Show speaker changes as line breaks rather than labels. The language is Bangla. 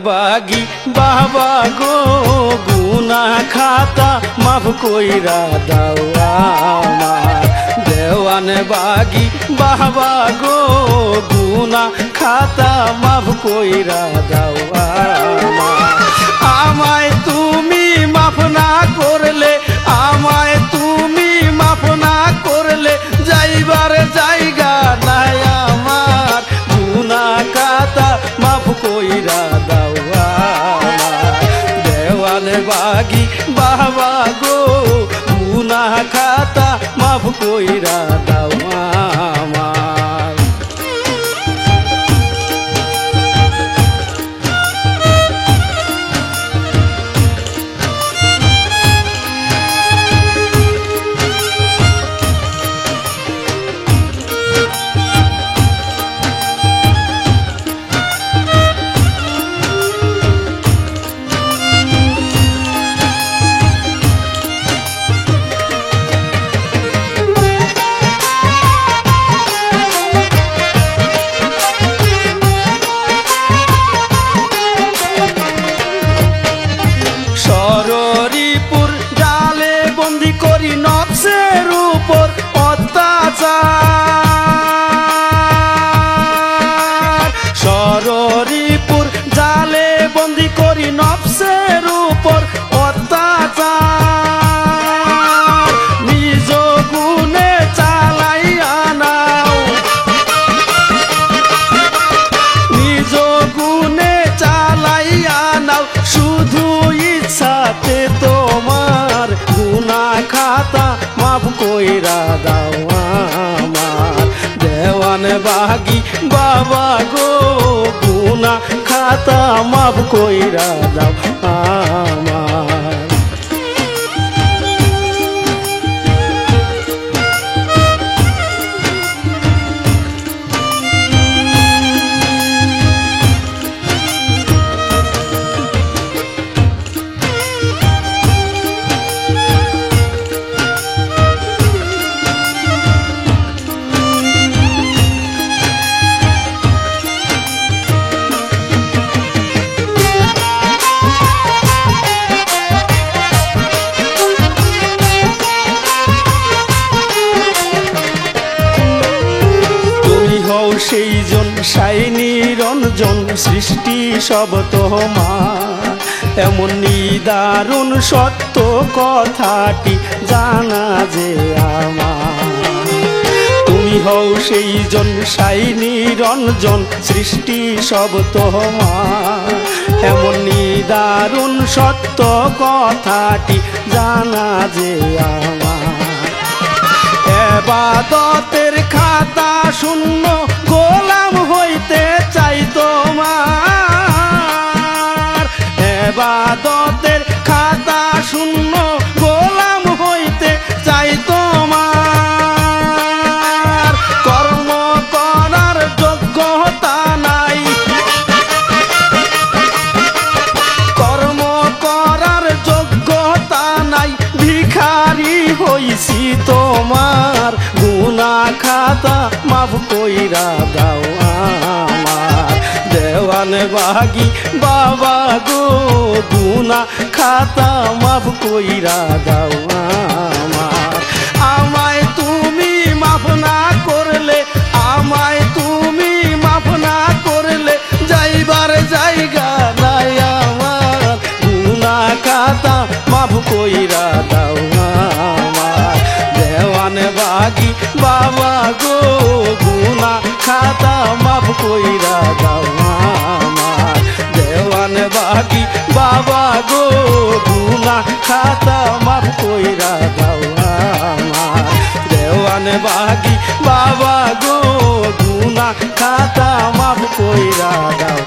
বাগি বাবা গো গুনা খাতা মাফ কইরা দাও আমার। দেওয়ান বাগি বাবা গো গুনা খাতা মাফ কইরা দাও আমার। আমায় তুমি মাফ না করলে, আমায় তুমি মাফ না করলে যাইবার জায়গা নাই আমার। গুনা খাতা মাফ কইরা দাও আমার। দেওয়ান বাগি বাবা গো গুনা খাতা মাফ কইরা দাও আমার। শরীপুর জালে বন্দি করি নকশের উপর অত্যাচার। শরীপুর জালে বন্দি করি নকশের উপর অত্যাচার। নিজ গুণে চালাইয়া নাও, নিজ গুণে চালাইয়া নাও শুধু ইচ্ছাতে তোমার। গুনা খাতা মাফ কইরা দাও আমার। দেওয়ান বাগি বাবা গো গুনা খাতা মাফ কইরা দাও আমার। সেই জন সাই নিরঞ্জন সৃষ্টি সব তোমার। এমন নিদারুণ সত্য কথাটি জানা যে আমার। তুমি হও সেই জন সাই নিরঞ্জন সৃষ্টি সব তোমার। এমন নিদারুণ সত্য কথাটি জানা যে আমার। এবাদতের খাতা শূন্য গোলাম হইতে চাই তোমার। এবাদতের খাতা শূন্য গোলাম হইতে চাই তোমার। কর্ম করার যোগ্যতা নাই, কর্ম করার যোগ্যতা নাই ভিখারি হইছি তোমার। গুনা খাতা মাফ কইরা দাও আমার। দেওয়ান বাগি বাবা গো গুনা খাতা মাফ কইরা দাও আমার। আমায় তুমি মাফ না করলে, আমায় তুমি মাফ না করলে যাইবার জায়গা নাই আমার। গুনা খাতা মাফ কইরা দাও আমার। দেওয়ান বাগি বাবা গো গুনা খাতা মাফ কইরা দাও আমার। দেওয়ান বাগি বাবা গো গুনা খাতা মাফ কইরা দাও আমার। দেওয়ান বাগি বাবা গো গুনা খাতা মাফ কইরা দাও।